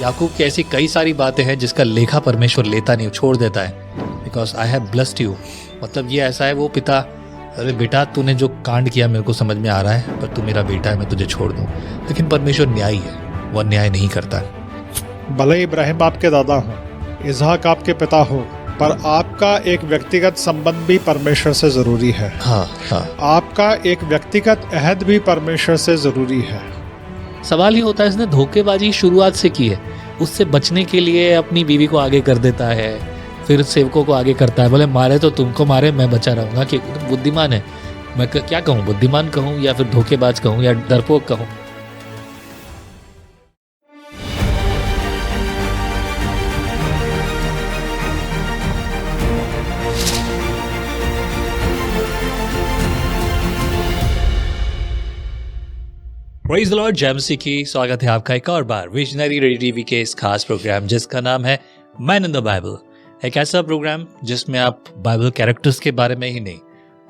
याकूब की ऐसी कई सारी बातें हैं जिसका लेखा परमेश्वर लेता नहीं, छोड़ देता है। Because I have blessed you, मतलब ये ऐसा है वो पिता, अरे बेटा तूने जो कांड किया मेरे को समझ में आ रहा है, पर तू मेरा बेटा है, मैं तुझे छोड़ दूं। लेकिन परमेश्वर न्यायी है, वो अन्याय नहीं करता। भले इब्राहिम आपके दादा हो, इसहाक आपके पिता हो, पर आपका एक व्यक्तिगत संबंध भी परमेश्वर से जरूरी है। हाँ हाँ, आपका एक व्यक्तिगत अहद भी परमेश्वर से जरूरी है। सवाल ये होता है इसने धोखेबाजी शुरुआत से की है, उससे बचने के लिए अपनी बीवी को आगे कर देता है, फिर सेवकों को आगे करता है। बोले मारे तो तुमको मारे, मैं बचा रहूंगा। कि तुम बुद्धिमान है, मैं क्या कहूँ, बुद्धिमान कहूँ या फिर धोखेबाज कहूँ या डरपोक कहूँ। प्रेज़ द लॉर्ड, जय मसीह की। स्वागत है आपका एक और बार विजनरी रेडियो टीवी के इस खास प्रोग्राम जिसका नाम है मैन इन द बाइबल। एक ऐसा प्रोग्राम जिसमें आप बाइबल कैरेक्टर्स के बारे में ही नहीं,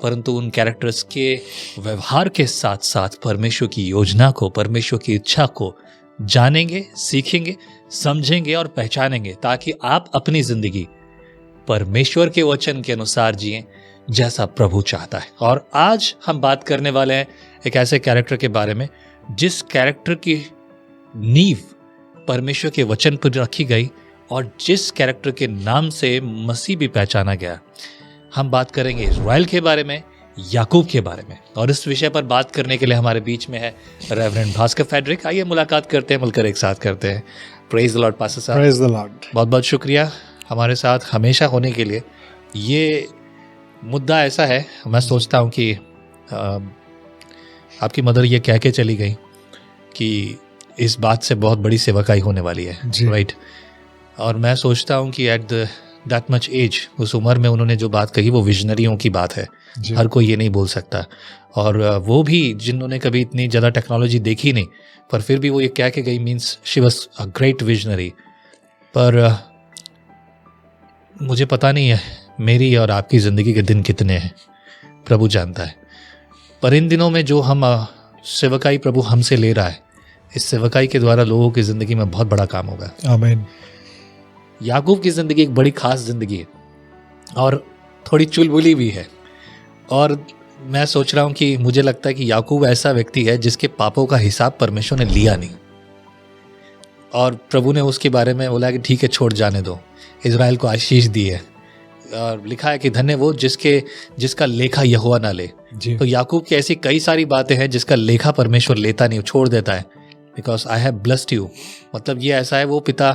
परंतु उन कैरेक्टर्स के व्यवहार के साथ साथ परमेश्वर की योजना को, परमेश्वर की इच्छा को जानेंगे, सीखेंगे, समझेंगे और पहचानेंगे, ताकि आप अपनी जिंदगी परमेश्वर के वचन के अनुसार जिएं जैसा प्रभु चाहता है। और आज हम बात करने वाले हैं एक ऐसे कैरेक्टर के बारे में जिस कैरेक्टर की नींव परमेश्वर के वचन पर रखी गई और जिस कैरेक्टर के नाम से मसीह भी पहचाना गया। हम बात करेंगे इज़राइल के बारे में, याकूब के बारे में। और इस विषय पर बात करने के लिए हमारे बीच में है रेवरेंड भास्कर फेडरिक। आइए मुलाकात करते हैं, मिलकर एक साथ करते हैं। प्रेज द लॉर्ड पास्टर साहब। Praise the Lord. बहुत बहुत शुक्रिया हमारे साथ हमेशा होने के लिए। ये मुद्दा ऐसा है, मैं सोचता हूँ कि आपकी मदर ये कह के चली गई कि इस बात से बहुत बड़ी सेवकाई होने वाली है, राइट। और मैं सोचता हूँ कि एट दैट मच एज, उस उम्र में उन्होंने जो बात कही वो विजनरियों की बात है, हर कोई ये नहीं बोल सकता। और वो भी जिन्होंने कभी इतनी ज़्यादा टेक्नोलॉजी देखी नहीं, पर फिर भी वो ये कह के गई, means she was a great visionary. पर मुझे पता नहीं है मेरी और आपकी ज़िंदगी के दिन कितने हैं, प्रभु जानता है। पर इन दिनों में जो हम सेवकाई प्रभु हमसे ले रहा है, इस सेवकाई के द्वारा लोगों की ज़िंदगी में बहुत बड़ा काम होगा। आमीन। याकूब की ज़िंदगी एक बड़ी खास ज़िंदगी है और थोड़ी चुलबुली भी है। और मैं सोच रहा हूँ कि मुझे लगता है कि याकूब ऐसा व्यक्ति है जिसके पापों का हिसाब परमेश्वर ने लिया नहीं, और प्रभु ने उसके बारे में बोला कि ठीक है, छोड़ जाने दो। इज़राइल को आशीष दी है और लिखा है कि धन्य वो जिसका लेखा यहोवा ना ले। तो याकूब की ऐसी कई सारी बातें हैं जिसका लेखा परमेश्वर लेता नहीं, छोड़ देता है। Because I have blessed you, मतलब ये ऐसा है वो पिता,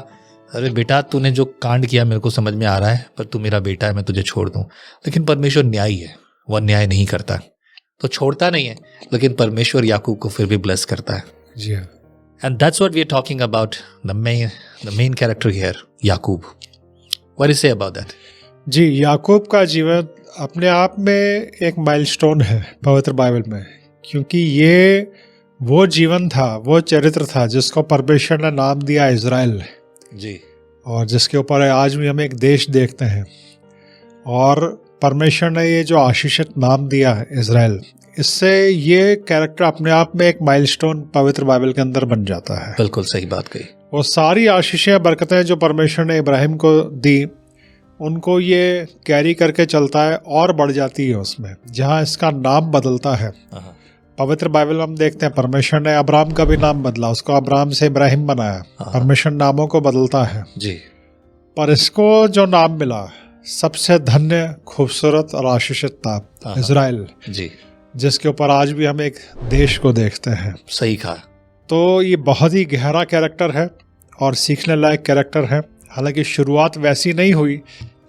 अरे बेटा तूने जो कांड किया मेरे को समझ में आ रहा है, पर तू मेरा बेटा है, मैं तुझे छोड़ दूं। लेकिन परमेश्वर न्यायी है, वो अन्याय नहीं करता, तो छोड़ता नहीं है। लेकिन परमेश्वर याकूब को फिर भी ब्लेस करता है। जी हाँ। And that's what we are talking about, the main character here, Yakub. What is say about that? जी, याकूब का जीवन अपने आप में एक माइलस्टोन है पवित्र बाइबल में, क्योंकि ये वो जीवन था, वो चरित्र था जिसको परमेश्वर ने नाम दिया इज़राइल जी, और जिसके ऊपर आज भी हम एक देश देखते हैं। और परमेश्वर ने ये जो आशीषित नाम दिया है इज़राइल, इससे ये कैरेक्टर अपने आप में एक माइलस्टोन पवित्र बाइबल के अंदर बन जाता है। बिल्कुल सही बात कही। वो सारी आशीषें, बरकतें जो परमेश्वर ने इब्राहिम को दी, उनको ये कैरी करके चलता है और बढ़ जाती है उसमें। जहाँ इसका नाम बदलता है, पवित्र बाइबल में हम देखते हैं परमेश्वर ने अब्राहम का भी नाम बदला, उसको अब्राहम से इब्राहिम बनाया। परमेश्वर नामों को बदलता है जी। पर इसको जो नाम मिला, सबसे धन्य, खूबसूरत और आशीषित नाम इज़राइल जी, जिसके ऊपर आज भी हम एक देश को देखते हैं। सही कहा। तो ये बहुत ही गहरा कैरेक्टर है और सीखने लायक कैरेक्टर है। हालांकि शुरुआत वैसी नहीं हुई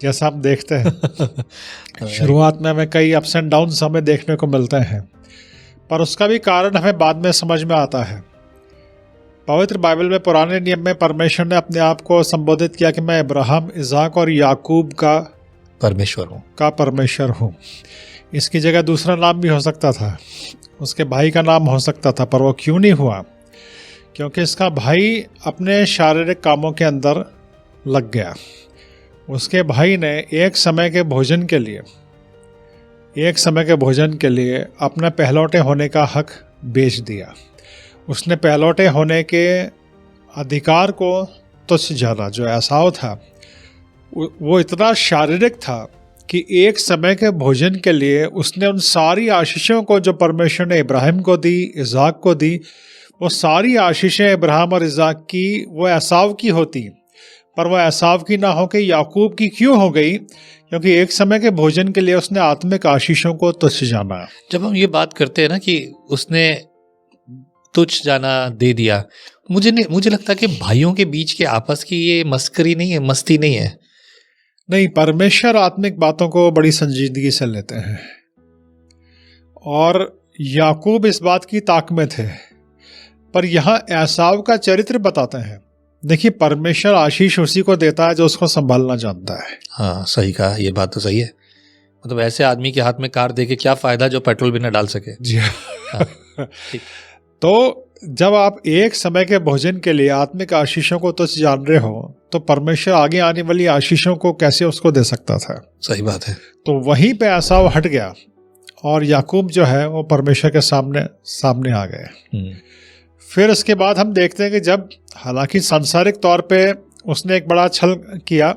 जैसा हम देखते हैं। शुरुआत में हमें कई अप्स एंड डाउन्स हमें देखने को मिलते हैं, पर उसका भी कारण हमें बाद में समझ में आता है। पवित्र बाइबल में पुराने नियम में परमेश्वर ने अपने आप को संबोधित किया कि मैं अब्राहम, इसहाक और याकूब का परमेश्वर हूँ। इसकी जगह दूसरा नाम भी हो सकता था, उसके भाई का नाम हो सकता था, पर वो क्यों नहीं हुआ? क्योंकि इसका भाई अपने शारीरिक कामों के अंदर लग गया। उसके भाई ने एक समय के भोजन के लिए अपना पहलौठे होने का हक बेच दिया। उसने पहलौठे होने के अधिकार को तुच्छ जाना जो एसाव था वो इतना शारीरिक था कि एक समय के भोजन के लिए उसने उन सारी आशीषों को जो परमेश्वर ने इब्राहिम को दी, इज़ाक को दी, वो सारी आशीषें इब्राहिम और इज़ाक की वो एसाव की होती, पर वो एसाव की ना हो के याकूब की क्यों हो गई? क्योंकि एक समय के भोजन के लिए उसने आत्मिक आशीषों को तुच्छ जाना। जब हम ये बात करते हैं ना कि उसने तुच्छ जाना दे दिया, मुझे लगता है कि भाइयों के बीच के आपस की ये मस्करी नहीं है, मस्ती नहीं है। नहीं, परमेश्वर आत्मिक बातों को बड़ी संजीदगी से लेते हैं और याकूब इस बात की ताक में थे, पर यहाँ एसाव का चरित्र बताते हैं। देखिए, परमेश्वर आशीष उसी को देता है जो उसको संभालना जानता है। हाँ, सही कहा, ये बात तो सही है। मतलब ऐसे आदमी के हाथ में कार दे के क्या फायदा जो पेट्रोल भी न डाल सके। जी हाँ। तो जब आप एक समय के भोजन के लिए आत्मिक आशीषों को तुच्छ जान रहे हो, तो परमेश्वर आगे आने वाली आशीषों को कैसे उसको दे सकता था? सही बात है। तो वहीं पे एसाव हट गया और याकूब जो है वो परमेश्वर के सामने आ गए। फिर उसके बाद हम देखते हैं कि जब हालांकि सांसारिक तौर पे उसने एक बड़ा छल किया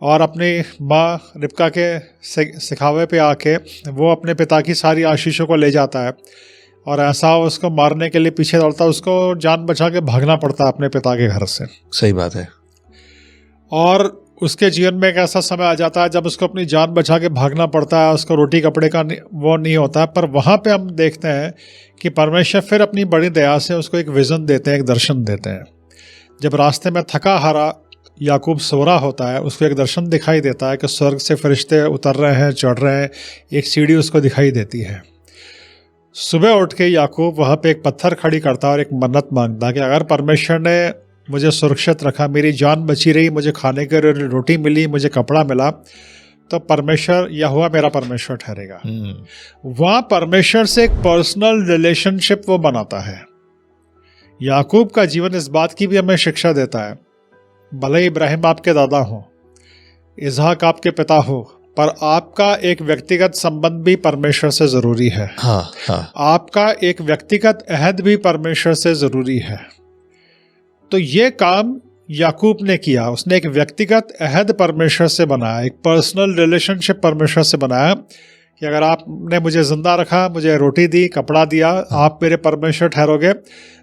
और अपनी माँ रिबका के सिखावे पे आके वो अपने पिता की सारी आशीषों को ले जाता है और ऐसा उसको मारने के लिए पीछे दौड़ता है, उसको जान बचा के भागना पड़ता है अपने पिता के घर से। सही बात है। और उसके जीवन में एक ऐसा समय आ जाता है जब उसको अपनी जान बचा के भागना पड़ता है, उसको रोटी कपड़े का वो नहीं होता है। पर वहाँ पे हम देखते हैं कि परमेश्वर फिर अपनी बड़ी दया से उसको एक विज़न देते हैं, एक दर्शन देते हैं। जब रास्ते में थका हारा याकूब सो रहा होता है, उसको एक दर्शन दिखाई देता है कि स्वर्ग से फरिश्ते उतर रहे हैं, चढ़ रहे हैं, एक सीढ़ी उसको दिखाई देती है। सुबह उठ के याकूब वहाँ पे एक पत्थर खड़ी करता है और एक मन्नत मांगता कि अगर परमेश्वर ने मुझे सुरक्षित रखा, मेरी जान बची रही, मुझे खाने के लिए रोटी मिली, मुझे कपड़ा मिला, तो परमेश्वर यहोवा मेरा परमेश्वर ठहरेगा। वहाँ परमेश्वर से एक पर्सनल रिलेशनशिप वो बनाता है। याकूब का जीवन इस बात की भी हमें शिक्षा देता है, भले इब्राहिम आपके दादा हो, इसहाक आपके पिता हो, पर आपका एक व्यक्तिगत संबंध भी परमेश्वर से जरूरी है। हाँ। आपका एक व्यक्तिगत अहद भी परमेश्वर से जरूरी है। तो ये काम याकूब ने किया, उसने एक व्यक्तिगत अहद परमेश्वर से बनाया, एक पर्सनल रिलेशनशिप परमेश्वर से बनाया कि अगर आपने मुझे जिंदा रखा, मुझे रोटी दी, कपड़ा दिया, आप मेरे परमेश्वर ठहरोगे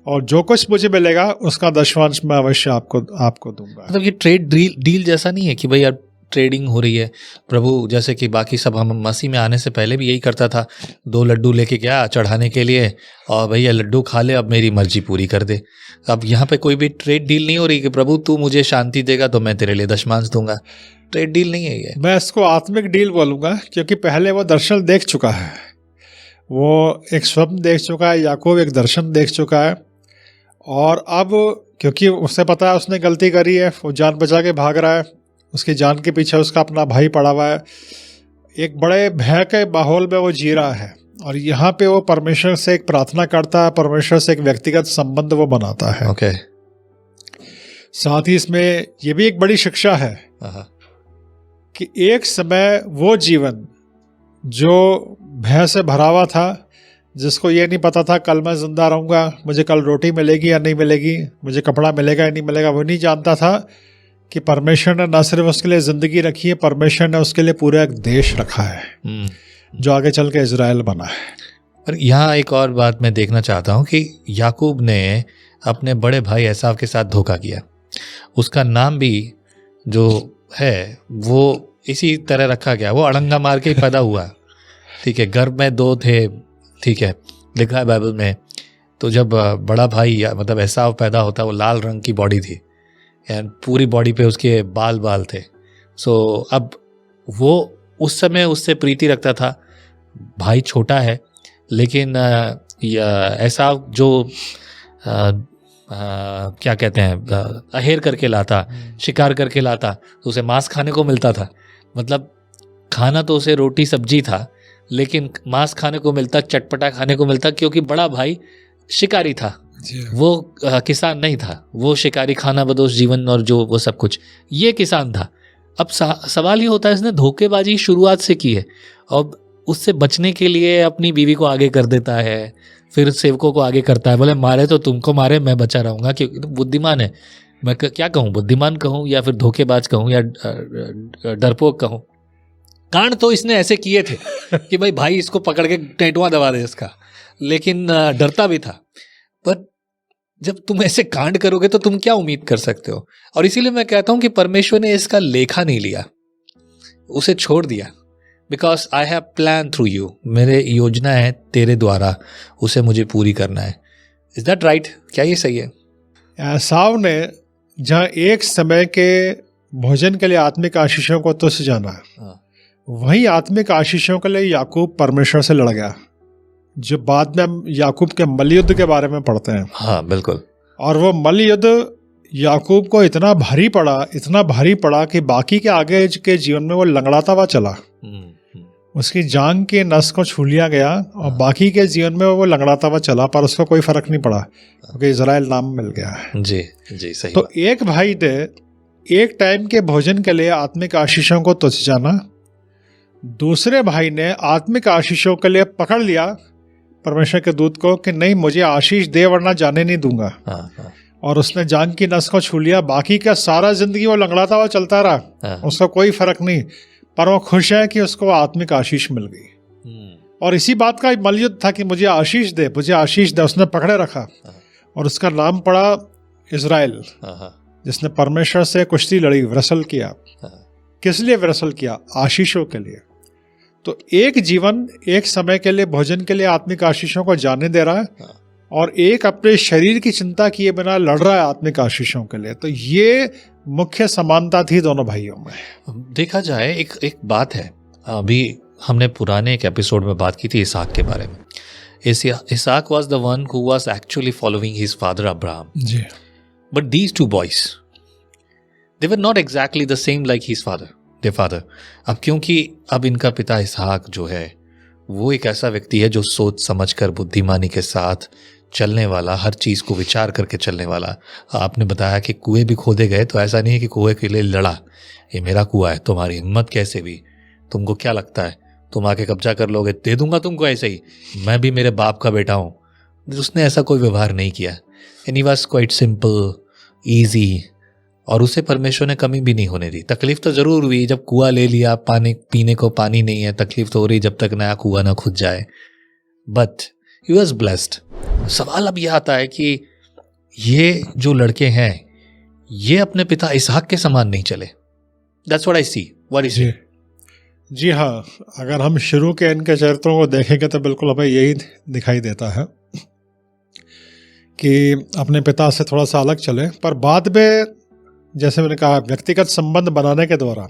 और जो कुछ मुझे मिलेगा उसका दशमांश मैं अवश्य आपको दूंगा। मतलब ये ट्रेड डील जैसा नहीं है कि भाई यार ट्रेडिंग हो रही है। प्रभु जैसे कि बाकी सब, हम मसीह में आने से पहले भी यही करता था, 2 लड्डू लेके क्या चढ़ाने के लिए और भैया लड्डू खा ले, अब मेरी मर्जी पूरी कर दे। अब यहाँ पे कोई भी ट्रेड डील नहीं हो रही कि प्रभु तू मुझे शांति देगा तो मैं तेरे लिए दशमांश दूंगा। ट्रेड डील नहीं है ये। मैं इसको आत्मिक डील बोलूंगा, क्योंकि पहले वो दर्शन देख चुका है, वो एक स्वप्न देख चुका है, याकूब एक दर्शन देख चुका है। और अब क्योंकि उसे पता है उसने गलती करी है, वो जान बचा के भाग रहा है, उसकी जान के पीछे उसका अपना भाई पड़ा हुआ है, एक बड़े भय के माहौल में वो जी रहा है। और यहाँ पे वो परमेश्वर से एक प्रार्थना करता है, परमेश्वर से एक व्यक्तिगत संबंध वो बनाता है। ओके। साथ ही इसमें ये भी एक बड़ी शिक्षा है कि एक समय वो जीवन जो भय से भरा हुआ था, जिसको ये नहीं पता था कल मैं जिंदा रहूँगा, मुझे कल रोटी मिलेगी या नहीं मिलेगी, मुझे कपड़ा मिलेगा या नहीं मिलेगा, वो नहीं जानता था कि परमेश्वर ने न सिर्फ उसके लिए ज़िंदगी रखी है, परमेश्वर ने उसके लिए पूरा एक देश रखा है जो आगे चल के इजराइल बना है। पर यहाँ एक और बात मैं देखना चाहता हूँ कि याकूब ने अपने बड़े भाई एसाव के साथ धोखा किया। उसका नाम भी जो है वो इसी तरह रखा गया, वो अड़ंगा मार के ही पैदा हुआ। ठीक है, गर्भ में 2 थे, ठीक है, लिखा है बाइबल में। तो जब बड़ा भाई मतलब एसाव पैदा होता, वो लाल रंग की बॉडी थी एंड पूरी बॉडी पे उसके बाल थे। सो अब वो उस समय उससे प्रीति रखता था। भाई छोटा है, लेकिन एसाव जो क्या कहते हैं, अहेर करके लाता, शिकार करके लाता, तो उसे मांस खाने को मिलता था। मतलब खाना तो उसे रोटी सब्जी था, लेकिन मांस खाने को मिलता, चटपटा खाने को मिलता, क्योंकि बड़ा भाई शिकारी था, वो किसान नहीं था। वो शिकारी खाना बदोश जीवन और जो वो सब कुछ, ये किसान था। अब सवाल ये होता है, इसने धोखेबाजी शुरुआत से की है और उससे बचने के लिए अपनी बीवी को आगे कर देता है, फिर सेवकों को आगे करता है, बोले मारे तो तुमको मारे, मैं बचा रहूंगा, क्योंकि तो बुद्धिमान है। मैं क्या कहूँ, बुद्धिमान कहूँ या फिर धोखेबाज कहूँ या डरपोक कहूँ, कांड तो इसने ऐसे किए थे कि भाई इसको पकड़ के टेंटुआ दबा दे इसका, लेकिन डरता भी था। पर जब तुम ऐसे कांड करोगे तो तुम क्या उम्मीद कर सकते हो? और इसीलिए मैं कहता हूं कि परमेश्वर ने इसका लेखा नहीं लिया, उसे छोड़ दिया। Because I have plan through you, मेरे योजना है तेरे द्वारा, उसे मुझे पूरी करना है। Is that right? क्या ये सही है? एसाव ने जहाँ एक समय के भोजन के लिए आत्मिक आशीषों को तुच्छ जाना, वही आत्मिक आशीषों के लिए याकूब परमेश्वर से लड़ गया, जो बाद में हम याकूब के मल्लयुद्ध के बारे में पढ़ते हैं। हाँ बिल्कुल। और वो मल्लयुद्ध याकूब को इतना भारी पड़ा कि बाकी के आगे के जीवन में वो लंगड़ाता हुआ चला। उसकी जांग के नस को छू लिया गया और बाकी के जीवन में वो लंगड़ाता हुआ चला, पर उसको कोई फर्क नहीं पड़ा क्योंकि इजराइल नाम मिल गया। जी जी सही। तो एक भाई ने एक टाइम के भोजन के लिए आत्मिक आशीषों को तुच्छ जाना, दूसरे भाई ने आत्मिक आशीषों के लिए पकड़ लिया परमेश्वर के दूत को कि नहीं, मुझे आशीष दे वरना जाने नहीं दूंगा। और उसने जांग की नस को छू लिया। बाकी का सारा जिंदगी वो लंगड़ाता हुआ चलता रहा, उसको कोई फर्क नहीं, पर वो खुश है कि उसको आत्मिक आशीष मिल गई। और इसी बात का मलयुद्ध था कि मुझे आशीष दे, मुझे आशीष दे। उसने पकड़े रखा और उसका नाम पड़ा इजराइल, जिसने परमेश्वर से कुश्ती लड़ी, वृसल किया। किस लिए वृसल किया? आशीषों के लिए। तो एक जीवन एक समय के लिए भोजन के लिए आत्मिक आशीषों को जाने दे रहा है और एक अपने शरीर की चिंता किए बिना लड़ रहा है आत्मिक आशीषों के लिए। तो ये मुख्य समानता थी दोनों भाइयों में। देखा जाए एक बात है, अभी हमने पुराने एक एपिसोड में बात की थी इसहाक के बारे में। Ishaq was the one who was actually following his father Abraham ji, but these two boys they were not exactly the same like his father. अब क्योंकि अब इनका पिता इसहाक जो है वो एक ऐसा व्यक्ति है जो सोच समझकर बुद्धिमानी के साथ चलने वाला, हर चीज को विचार करके चलने वाला। आपने बताया कि कुएं भी खोदे गए तो ऐसा नहीं है कि कुएं के लिए लड़ा, ये मेरा कुआं है, तुम्हारी हिम्मत कैसे भी, तुमको क्या लगता है तुम आके कब्जा कर लोगे, दे दूंगा तुमको ऐसे ही, मैं भी मेरे बाप का बेटा हूं। उसने ऐसा कोई व्यवहार नहीं किया। And he was quite simple, easy, और उसे परमेश्वर ने कमी भी नहीं होने दी। तकलीफ तो जरूर हुई जब कुआं ले लिया, पानी पीने को पानी नहीं है, तकलीफ तो हो रही जब तक नया कुआं ना खुद जाए, बट ही वाज ब्लेस्ड। सवाल अब यह आता है कि ये जो लड़के हैं ये अपने पिता इसहाक के समान नहीं चले। That's what I see. What is it? जी हाँ, अगर हम शुरू के इनके चरित्रों को देखेंगे तो बिल्कुल हमें यही दिखाई देता है कि अपने पिता से थोड़ा सा अलग चले, पर बाद में जैसे मैंने कहा व्यक्तिगत संबंध बनाने के द्वारा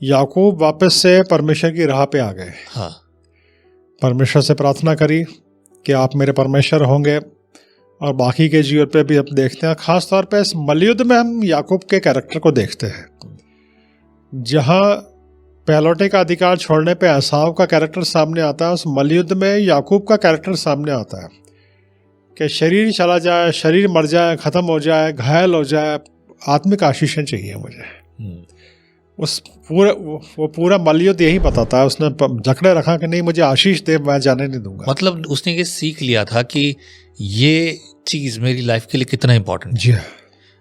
याकूब वापस से परमेश्वर की राह पे आ गए। हाँ। परमेश्वर से प्रार्थना करी कि आप मेरे परमेश्वर होंगे, और बाकी के जीवन पे भी हम देखते हैं। खास तौर पे इस मल्लयुद्ध में हम याकूब के कैरेक्टर को देखते हैं, जहाँ पहलौठे का अधिकार छोड़ने पे एसाव का कैरेक्टर सामने आता है, उस मल्लयुद्ध में याकूब का कैरेक्टर सामने आता है कि शरीर चला जाए, शरीर मर जाए, खत्म हो जाए, घायल हो जाए, आत्मिक आशीषें चाहिए मुझे। वो पूरा मल्लयुद्ध यही बताता है। उसने जकड़े रखा कि नहीं, मुझे आशीष दे, मैं जाने नहीं दूंगा। मतलब उसने ये सीख लिया था कि ये चीज मेरी लाइफ के लिए कितना इंपॉर्टेंट है,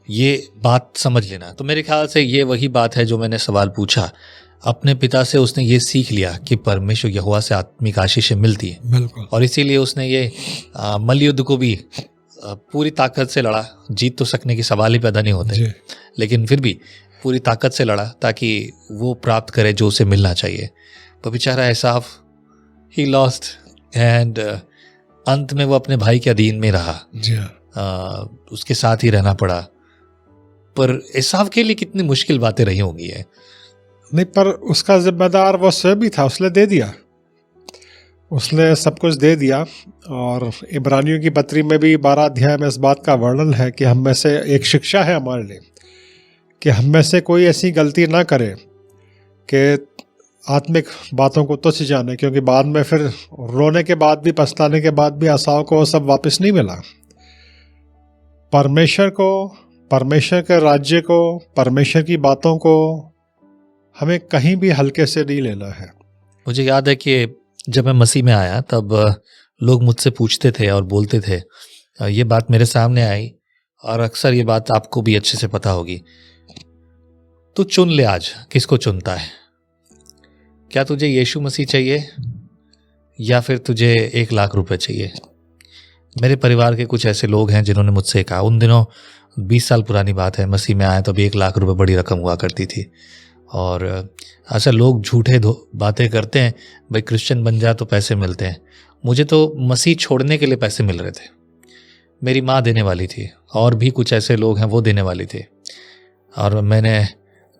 ये बात समझ लेना। तो मेरे ख्याल से ये वही बात है जो मैंने सवाल पूछा। अपने पिता से उसने ये सीख लिया कि परमेश्वर यहोवा से आत्मिक आशीषें मिलती है, बिल्कुल। और इसीलिए उसने ये मल्लयुद्ध को भी पूरी ताकत से लड़ा। जीत तो सकने की सवाल ही पैदा नहीं होते, लेकिन फिर भी पूरी ताकत से लड़ा ताकि वो प्राप्त करे जो उसे मिलना चाहिए। पर बेचारा एसाव, ही लॉस्ट, एंड अंत में वो अपने भाई के अधीन में रहा। उसके साथ ही रहना पड़ा। पर एसाव के लिए कितनी मुश्किल बातें रही होंगी है। नहीं, पर उसका जिम्मेदार वो स्वयं ही था, उसने दे दिया, उसने सब कुछ दे दिया। और इब्रानियों की पत्री में भी 12 अध्याय में इस बात का वर्णन है कि हम में से एक शिक्षा है हमारे लिए कि हम में से कोई ऐसी गलती ना करे कि आत्मिक बातों को तुच्छ जाने, क्योंकि बाद में फिर रोने के बाद भी, पछताने के बाद भी एसाव को सब वापस नहीं मिला। परमेश्वर को, परमेश्वर के राज्य को, परमेश्वर की बातों को हमें कहीं भी हल्के से नहीं लेना है। मुझे याद है कि जब मैं मसीह में आया तब लोग मुझसे पूछते थे और बोलते थे, ये बात मेरे सामने आई और अक्सर ये बात आपको भी अच्छे से पता होगी। तू चुन ले आज किसको चुनता है। क्या तुझे यीशु मसीह चाहिए या फिर तुझे 1,00,000 रुपए चाहिए। मेरे परिवार के कुछ ऐसे लोग हैं जिन्होंने मुझसे कहा, उन दिनों 20 साल पुरानी बात है, मसीह में आया तो अभी 1,00,000 रुपए बड़ी रकम हुआ करती थी। और ऐसा लोग झूठे बातें करते हैं, भाई क्रिश्चियन बन जा तो पैसे मिलते हैं। मुझे तो मसीह छोड़ने के लिए पैसे मिल रहे थे। मेरी माँ देने वाली थी और भी कुछ ऐसे लोग हैं वो देने वाली थे। और मैंने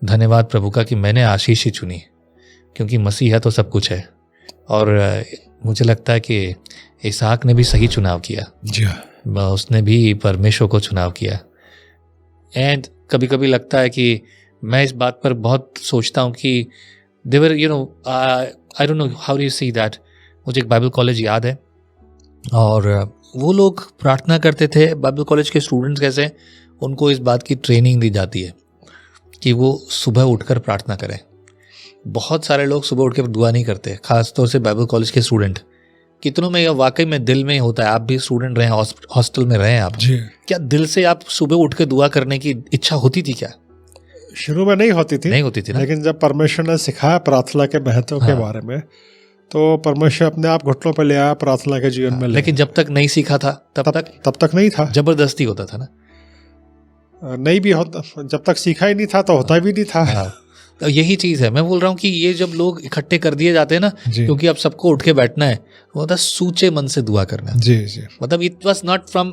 धन्यवाद प्रभु का कि मैंने आशीष ही चुनी, क्योंकि मसीह है तो सब कुछ है। और मुझे लगता है कि इसहाक ने भी सही चुनाव किया जी, उसने भी परमेश्वर को चुनाव किया। एंड कभी कभी लगता है कि मैं इस बात पर बहुत सोचता हूँ कि देवर I don't know how do you see that. मुझे एक बाइबल कॉलेज याद है और वो लोग प्रार्थना करते थे। बाइबल कॉलेज के स्टूडेंट्स कैसे, उनको इस बात की ट्रेनिंग दी जाती है कि वो सुबह उठकर प्रार्थना करें। बहुत सारे लोग सुबह उठ कर दुआ नहीं करते, खासतौर से बाइबल कॉलेज के स्टूडेंट। कितनों में यह वाकई में दिल में होता है। आप भी स्टूडेंट रहे, हॉस्टल में रहे आप जी। क्या दिल से आप सुबह उठ के दुआ करने की इच्छा होती थी क्या? शुरू में नहीं होती थी ना? लेकिन जब परमेश्वर ने सिखाया प्रार्थना के महत्व के बारे में, तो परमेश्वर अपने आप घुटनों पर ले आया प्रार्थना के जीवन में। लेकिन जब तक नहीं सीखा था तब तक नहीं था, जबरदस्ती होता था ना। नहीं भी होता, जब तक सीखा ही नहीं था तो होता भी नहीं था। तो यही चीज है, मैं बोल रहा हूँ कि ये जब लोग इकट्ठे कर दिए जाते हैं ना, क्योंकि अब सबको उठ के बैठना है, वो था सूचे मन से दुआ करना। जी जी, मतलब it was not from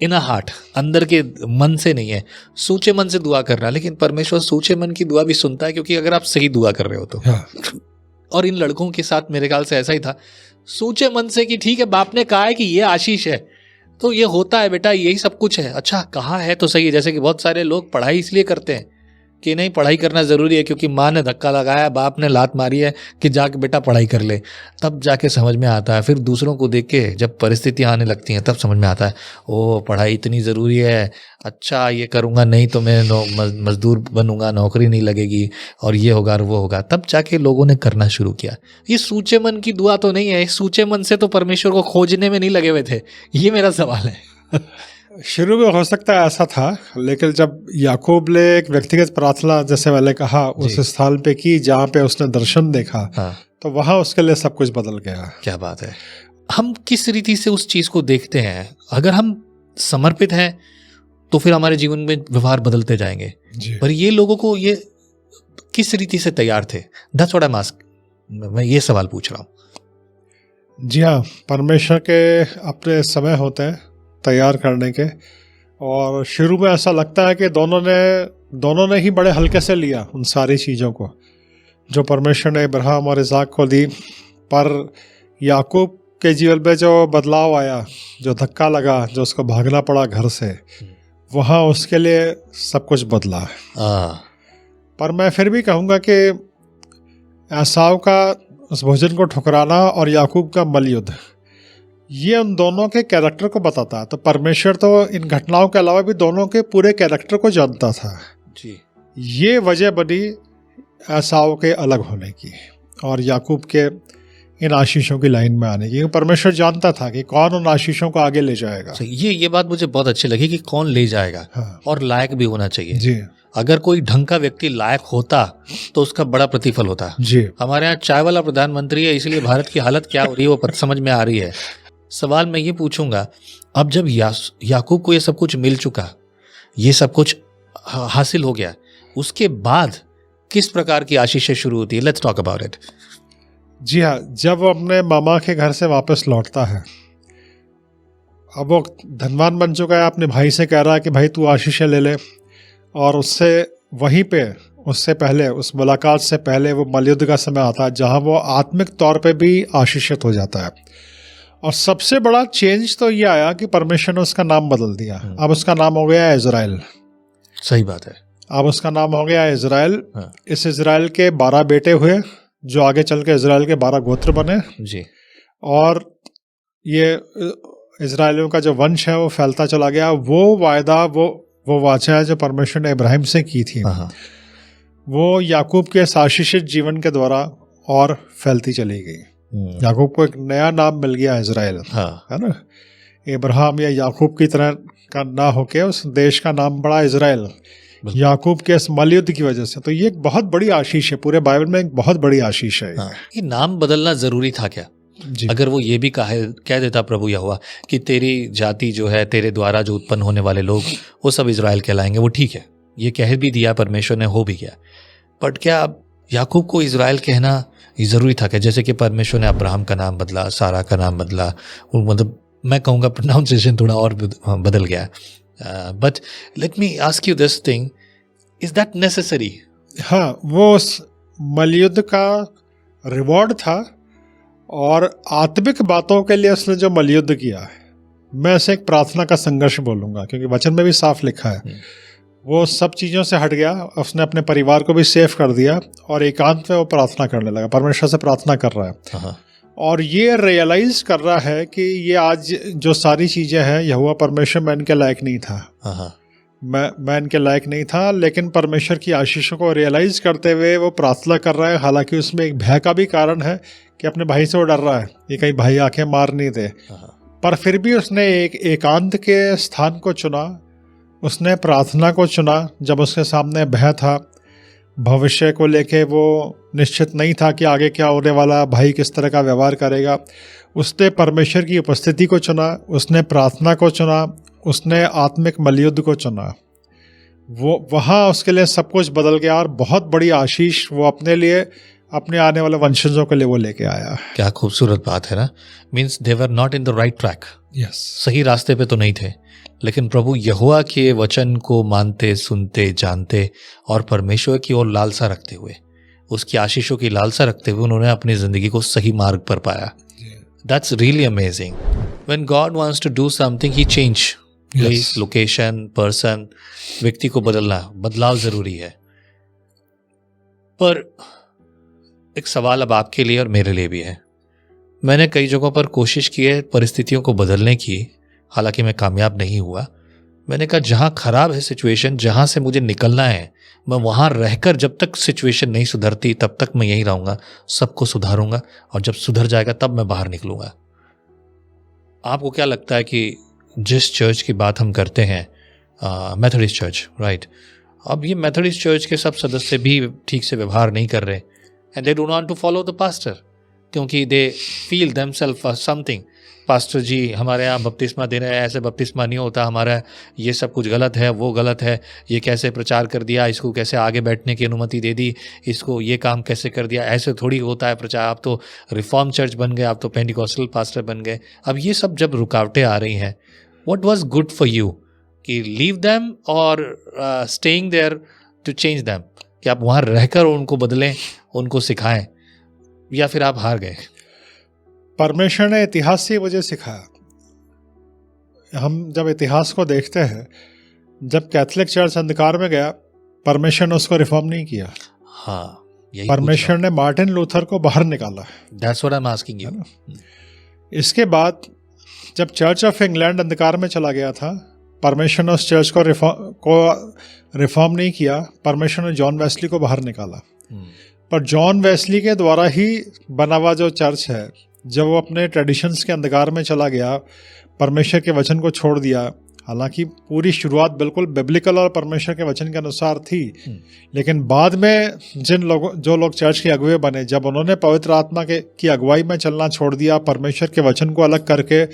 in a heart, अंदर के मन से नहीं है, सूचे मन से दुआ करना। लेकिन परमेश्वर सूचे मन की दुआ भी सुनता है, क्योंकि अगर आप सही दुआ कर रहे हो तो। और इन लड़कों के साथ मेरे ख्याल से ऐसा ही था, सूचे मन से कि ठीक है बाप ने कहा है कि ये आशीष है तो ये होता है बेटा, यही सब कुछ है। अच्छा कहा है तो सही है। जैसे कि बहुत सारे लोग पढ़ाई इसलिए करते हैं कि नहीं पढ़ाई करना ज़रूरी है, क्योंकि माँ ने धक्का लगाया, बाप ने लात मारी है कि जाके बेटा पढ़ाई कर ले, तब जाके समझ में आता है। फिर दूसरों को देख के जब परिस्थितियाँ आने लगती हैं तब समझ में आता है, ओ पढ़ाई इतनी ज़रूरी है, अच्छा ये करूँगा नहीं तो मैं मजदूर बनूंगा, नौकरी नहीं लगेगी और ये होगा और वो होगा। तब जाके लोगों ने करना शुरू किया। ये सूचे मन की दुआ तो नहीं है, सूचे मन से तो परमेश्वर को खोजने में नहीं लगे हुए थे। ये मेरा सवाल है। शुरू में हो सकता है ऐसा था, लेकिन जब याकूब ने एक व्यक्तिगत प्रार्थना, जैसे मैंने कहा, उस स्थान पे की जहाँ पे उसने दर्शन देखा, हाँ। तो वहाँ उसके लिए सब कुछ बदल गया। क्या बात है। हम किस रीति से उस चीज को देखते हैं? अगर हम समर्पित हैं तो फिर हमारे जीवन में व्यवहार बदलते जाएंगे। पर ये लोगों को ये किस रीति से तैयार थे? That's what I am asking. मैं ये सवाल पूछ रहा हूँ। जी हाँ, परमेश्वर के अपने समय होते हैं तैयार करने के, और शुरू में ऐसा लगता है कि दोनों ने ही बड़े हल्के से लिया उन सारी चीज़ों को जो परमेश्वर ने इब्राहिम और इसहाक को दी। पर याकूब के जीवन में जो बदलाव आया, जो धक्का लगा, जो उसको भागना पड़ा घर से, वहाँ उसके लिए सब कुछ बदला। पर मैं फिर भी कहूँगा कि एसाव का उस भोजन को ठुकराना और याकूब का मलयुद्ध, ये उन दोनों के कैरेक्टर को बताता है। तो परमेश्वर तो इन घटनाओं के अलावा भी दोनों के पूरे कैरेक्टर को जानता था जी। ये वजह बनी एसाव के अलग होने की और याकूब के इन आशीषों की लाइन में आने की। परमेश्वर जानता था कि कौन उन आशीषों को आगे ले जाएगा। ये बात मुझे बहुत अच्छी लगी कि कौन ले जाएगा। हाँ। और लायक भी होना चाहिए जी। अगर कोई ढंग का व्यक्ति लायक होता तो उसका बड़ा प्रतिफल होता। जी। हमारे यहाँ चाय वाला प्रधानमंत्री है, इसलिए भारत की हालत क्या हो रही है वो समझ में आ रही है। सवाल मैं ये पूछूंगा, अब जब याकूब को ये सब कुछ मिल चुका, ये सब कुछ हासिल हो गया, उसके बाद किस प्रकार की आशीषें शुरू होती है? Let's talk about it. जी हाँ, जब वो अपने मामा के घर से वापस लौटता है, अब वो धनवान बन चुका है, अपने भाई से कह रहा है कि भाई तू आशीषें ले ले, और उससे वहीं पे उससे पहले, उस मुलाकात से पहले वो मलयुद्ध का समय आता है जहाँ वो आत्मिक तौर पे भी आशीषित हो जाता है। और सबसे बड़ा चेंज तो ये आया कि परमेश्वर ने उसका नाम बदल दिया। अब उसका नाम हो गया इजराइल। सही बात है, अब उसका नाम हो गया इजराइल। हाँ। इस इजराइल के 12 बेटे हुए जो आगे चल के इजराइल के 12 गोत्र बने जी। और ये इजराइलियों का जो वंश है वो फैलता चला गया। वो वायदा, वो वाचा है जो परमेश्वर ने इब्राहिम से की थी, वो याकूब के आशीषित जीवन के द्वारा और फैलती चली गई। याकूब को एक नया नाम मिल गया इजराइल। हाँ। है ना, इब्राहिम या याकूब की तरह का ना होके उस देश का नाम पड़ा इजराइल, याकूब के इस मलयुद्ध की वजह से। तो ये एक बहुत बड़ी आशीष है, पूरे बाइबल में एक बहुत बड़ी आशीष है। हाँ, ये नाम बदलना जरूरी था क्या? जी। अगर वो ये भी कह देता प्रभु यहोवा कि तेरी जाति जो है, तेरे द्वारा जो उत्पन्न होने वाले लोग वो सब इजराइल कहलाएंगे, वो ठीक है, ये कह भी दिया परमेश्वर ने, हो भी गया। बट क्या याकूब को इजराइल कहना ये जरूरी था क्या? जैसे कि परमेश्वर ने अब्राहम का नाम बदला, सारा का नाम बदला, मतलब मैं कहूँगा प्रोनाउंसिएशन थोड़ा और बदल गया। But let me ask you this thing, is that necessary? हाँ, वो उस मलयुद्ध का रिवॉर्ड था और आत्मिक बातों के लिए उसने जो मलयुद्ध किया है, मैं इसे एक प्रार्थना का संघर्ष बोलूँगा, क्योंकि वचन में भी साफ लिखा है। वो सब चीज़ों से हट गया, उसने अपने परिवार को भी सेफ कर दिया और एकांत में वो प्रार्थना करने लगा, परमेश्वर से प्रार्थना कर रहा है। और ये रियलाइज कर रहा है कि ये आज जो सारी चीज़ें हैं, यहोवा परमेश्वर मैं इनके लायक नहीं था, मैं इनके लायक नहीं था, लेकिन परमेश्वर की आशीषों को रियलाइज करते हुए वो प्रार्थना कर रहा है। हालांकि उसमें एक भय का भी कारण है कि अपने भाई से वो डर रहा है, ये कहीं भाई आंखें मार नहीं दे, पर फिर भी उसने एक एकांत के स्थान को चुना, उसने प्रार्थना को चुना। जब उसके सामने भय था, भविष्य को लेके वो निश्चित नहीं था कि आगे क्या होने वाला, भाई किस तरह का व्यवहार करेगा, उसने परमेश्वर की उपस्थिति को चुना, उसने प्रार्थना को चुना, उसने आत्मिक मलयुद्ध को चुना। वो वहाँ उसके लिए सब कुछ बदल गया और बहुत बड़ी आशीष वो अपने लिए, अपने आने वाले वंशजों के लिए वो लेके आया। क्या खूबसूरत बात है ना। Means they were not in the right track, सही रास्ते पे तो नहीं थे, लेकिन प्रभु यहोवा के वचन को मानते, सुनते, जानते और परमेश्वर की ओर लालसा रखते हुए, उसकी आशीषों की लालसा रखते हुए उन्होंने अपनी जिंदगी को सही मार्ग पर पाया। That's really amazing. When God wants to do something, He change place, location, person, व्यक्ति को बदलाव जरूरी है। पर एक सवाल अब आपके लिए और मेरे लिए भी है। मैंने कई जगहों पर कोशिश की है परिस्थितियों को बदलने की, हालांकि मैं कामयाब नहीं हुआ। मैंने कहा जहाँ खराब है सिचुएशन, जहाँ से मुझे निकलना है, मैं वहाँ रहकर जब तक सिचुएशन नहीं सुधरती तब तक मैं यहीं रहूँगा, सबको सुधारूंगा, और जब सुधर जाएगा तब मैं बाहर निकलूँगा। आपको क्या लगता है कि जिस चर्च की बात हम करते हैं, मेथोडिस्ट चर्च, राइट, अब ये मेथोडिस्ट चर्च के सब सदस्य भी ठीक से व्यवहार नहीं कर रहे, and they do not to follow the pastor, क्योंकि they feel themselves something, pastor ji हमारे यहाँ बपतिस्मा दे रहे हैं, ऐसे बपतिस्मा नहीं होता, हमारा ये सब कुछ गलत है, वो गलत है, ये कैसे प्रचार कर दिया, इसको कैसे आगे बैठने की अनुमति दे दी, इसको ये काम कैसे कर दिया, ऐसे थोड़ी होता है प्रचार, आप तो रिफॉर्म चर्च बन गए, आप तो पेंटिकॉस्टल पास्टर बन गए। अब ये सब जब रुकावटें आ रही हैं, what was good for you कि लीव देम और staying there to change them, कि आप वहाँ रहकर उनको बदलें, उनको सिखाएं, या फिर आप हार गए? परमेश्वर ने इतिहास से मुझे सिखाया। हम जब इतिहास को देखते हैं, जब कैथोलिक चर्च अंधकार में गया, परमेश्वर ने उसको रिफॉर्म नहीं किया। हाँ, परमेश्वर ने मार्टिन लूथर को बाहर निकाला। That's what I'm asking you. इसके बाद जब चर्च ऑफ इंग्लैंड अंधकार में चला गया था, परमेश्वर ने उस चर्च को रिफॉर्म नहीं किया, परमेश्वर ने जॉन वेस्ली को बाहर निकाला। पर जॉन वेस्ली के द्वारा ही बना हुआ जो चर्च है, जब वो अपने ट्रेडिशंस के अंधकार में चला गया, परमेश्वर के वचन को छोड़ दिया, हालांकि पूरी शुरुआत बिल्कुल बिब्लिकल और परमेश्वर के वचन के अनुसार थी, लेकिन बाद में जो लोग चर्च के अगुवे बने, जब उन्होंने पवित्र आत्मा की अगुवाई में चलना छोड़ दिया, परमेश्वर के वचन को अलग करके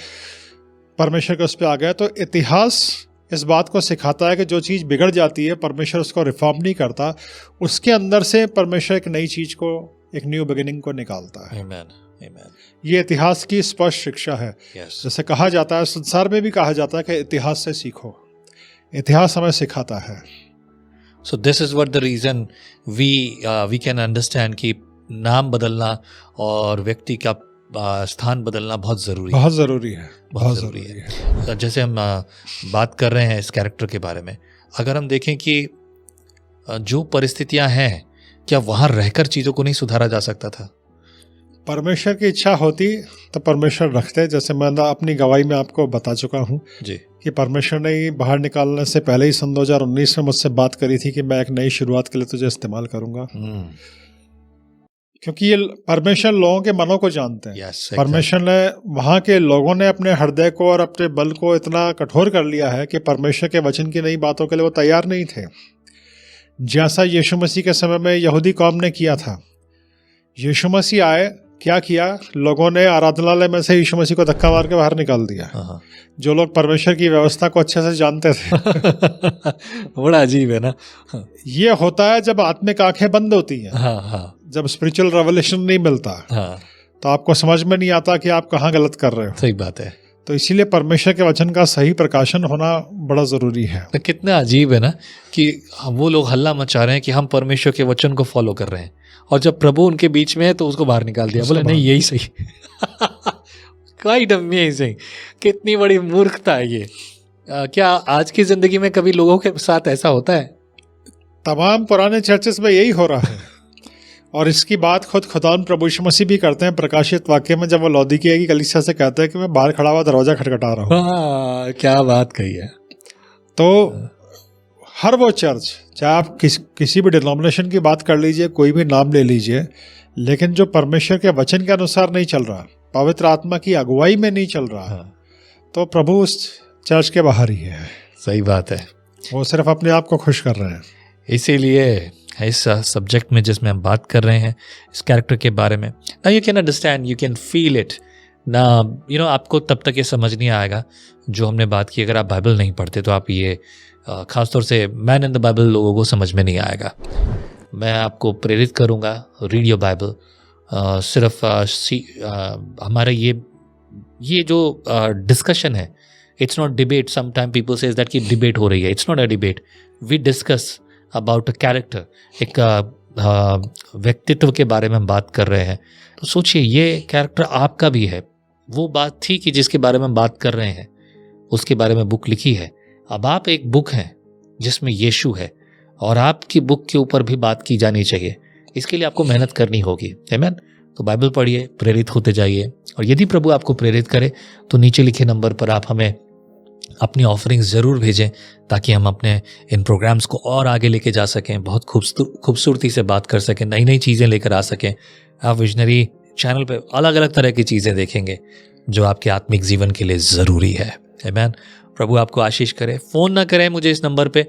परमेश्वर के उस पर आ गए, तो इतिहास इस बात को सिखाता है कि जो चीज़ बिगड़ जाती है, परमेश्वर उसको रिफॉर्म नहीं करता, उसके अंदर से परमेश्वर एक नई चीज़ को, एक न्यू बिगिनिंग को निकालता है। Amen. Amen. ये इतिहास की स्पष्ट शिक्षा है। Yes. जैसे कहा जाता है, संसार में भी कहा जाता है कि इतिहास से सीखो, इतिहास हमें सिखाता है। So this is what the reason we can understand कि नाम बदलना और व्यक्ति का स्थान बदलना बहुत ज़रूरी है। बहुत ज़रूरी है, बहुत ज़रूरी है। जैसे हम बात कर रहे हैं इस कैरेक्टर के बारे में, अगर हम देखें कि जो परिस्थितियां हैं, क्या वहाँ रहकर चीज़ों को नहीं सुधारा जा सकता था? परमेश्वर की इच्छा होती तो परमेश्वर रखते। जैसे मैं अपनी गवाही में आपको बता चुका हूँ जी कि परमेश्वर ने बाहर निकालने से पहले ही सन 2019 में मुझसे बात करी थी कि मैं एक नई शुरुआत के लिए तुझे इस्तेमाल करूँगा। क्योंकि ये परमेश्वर लोगों के मनों को जानते हैं। Yes, exactly. परमेश्वर ने, वहाँ के लोगों ने अपने हृदय को और अपने बल को इतना कठोर कर लिया है कि परमेश्वर के वचन की नई बातों के लिए वो तैयार नहीं थे। जैसा यीशु मसीह के समय में यहूदी कौम ने किया था। यीशु मसीह आए, क्या किया? लोगों ने आराधनालय में से यीशु मसीह को धक्का मार के बाहर निकाल दिया। जो लोग परमेश्वर की व्यवस्था को अच्छे से जानते थे। बड़ा अजीब है ना। ये होता है जब आत्मिक आंखें बंद होती हैं। जब स्पिरिचुअल रेवलेशन नहीं मिलता तो आपको समझ में नहीं आता कि आप कहाँ गलत कर रहे हो। सही बात है। तो इसीलिए परमेश्वर के वचन का सही प्रकाशन होना बड़ा जरूरी है। तो कितना अजीब है ना कि वो लोग हल्ला मचा रहे हैं कि हम परमेश्वर के वचन को फॉलो कर रहे हैं, और जब प्रभु उनके बीच में है तो उसको बाहर निकाल दिया, बोले नहीं यही सही। Quite amazing. कितनी बड़ी मूर्खता है ये। क्या आज की जिंदगी में कभी लोगों के साथ ऐसा होता है? तमाम पुराने चर्चेस में यही हो रहा है। और इसकी बात खुद खुदावन प्रभु यीशु मसीह भी करते हैं प्रकाशित वाक्य में, जब वो लौदीकिया की कलीसिया से कहते हैं कि मैं बाहर खड़ा हुआ दरवाजा खटखटा रहा हूँ। क्या बात कही है। तो हर वो चर्च, चाहे आप किसी भी डिनोमिनेशन की बात कर लीजिए, कोई भी नाम ले लीजिए, लेकिन जो परमेश्वर के वचन के अनुसार नहीं चल रहा, पवित्र आत्मा की अगुवाई में नहीं चल रहा, तो प्रभु उस चर्च के बाहर ही है। सही बात है। वो सिर्फ अपने आप को खुश कर रहे हैं। इसीलिए इस सब्जेक्ट में जिसमें हम बात कर रहे हैं, इस कैरेक्टर के बारे में, ना you can understand, you can feel it ना, यू नो, आपको तब तक ये समझ नहीं आएगा जो हमने बात की। अगर आप बाइबल नहीं पढ़ते तो आप ये ख़ासतौर से मैन इन द बाइबल लोगों को समझ में नहीं आएगा। मैं आपको प्रेरित करूँगा, रीड योर बाइबल। सिर्फ हमारा ये जो डिस्कशन है, it's not debate. Sometime people says that कि डिबेट हो रही है। It's not a debate. We discuss about a character. एक व्यक्तित्व के बारे में हम बात कर रहे हैं। तो सोचिए, ये कैरेक्टर आपका भी है। वो बात थी कि जिसके बारे में हम बात कर रहे हैं उसके बारे में बुक लिखी है। अब आप एक बुक हैं जिसमें यीशु है, और आपकी बुक के ऊपर भी बात की जानी चाहिए। इसके लिए आपको मेहनत करनी होगी। आमीन। तो बाइबल पढ़िए, प्रेरित होते जाइए, और यदि प्रभु आपको प्रेरित करे तो नीचे लिखे नंबर पर आप हमें अपनी ऑफरिंग्स ज़रूर भेजें, ताकि हम अपने इन प्रोग्राम्स को और आगे लेके जा सकें, बहुत खूबसूरती से बात कर सकें, नई नई चीज़ें लेकर आ सकें। आप विजनरी चैनल पे अलग अलग तरह की चीज़ें देखेंगे जो आपके आत्मिक जीवन के लिए ज़रूरी है। आमीन। प्रभु आपको आशीष करे। फ़ोन ना करें मुझे इस नंबर पे,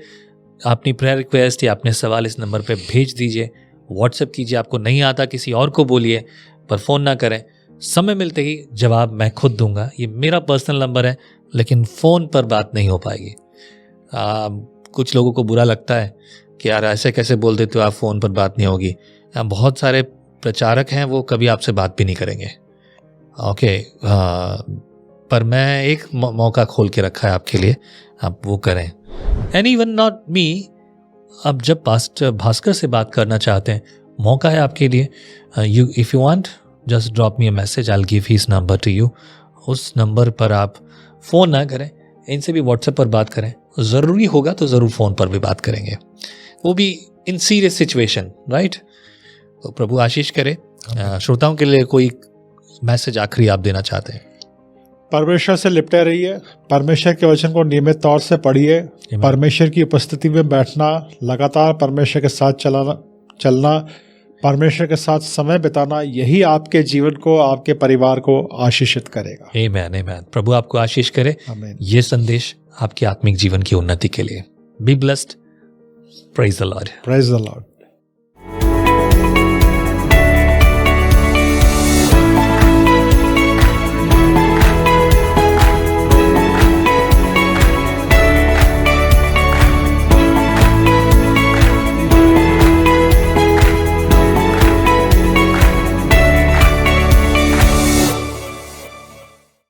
अपनी प्रेयर रिक्वेस्ट या अपने सवाल इस नंबर पे भेज दीजिए, व्हाट्सएप कीजिए। आपको नहीं आता किसी और को बोलिए, पर फ़ोन ना करें। समय मिलते ही जवाब मैं खुद दूंगा। ये मेरा पर्सनल नंबर है, लेकिन फ़ोन पर बात नहीं हो पाएगी। कुछ लोगों को बुरा लगता है कि यार ऐसे कैसे बोल देते हो आप, फ़ोन पर बात नहीं होगी। बहुत सारे प्रचारक हैं, वो कभी आपसे बात भी नहीं करेंगे। ओके, पर मैं एक मौका खोल के रखा है आपके लिए, आप वो करें। एंड इवन नॉट मी, अब जब पास्टर भास्कर से बात करना चाहते हैं, मौका है आपके लिए। If you want, just drop me a message, I will give his number two you. उस नंबर पर आप फ़ोन ना करें, इनसे भी व्हाट्सएप पर बात करें। ज़रूरी होगा तो ज़रूर फ़ोन पर भी बात करेंगे, वो भी इन सीरियस सिचुएशन, राइट। तो प्रभु आशीष करे। श्रोताओं के लिए कोई मैसेज आखिरी आप देना चाहते हैं? परमेश्वर से लिपटे रहिए, परमेश्वर के वचन को नियमित तौर से पढ़िए, परमेश्वर की उपस्थिति में बैठना, लगातार परमेश्वर के साथ चलना, परमेश्वर के साथ समय बिताना, यही आपके जीवन को, आपके परिवार को आशीषित करेगा। आमीन, आमीन। प्रभु आपको आशीष करे। आमीन। ये संदेश आपके आत्मिक जीवन की उन्नति के लिए। Be blessed. Praise the Lord. Praise the Lord.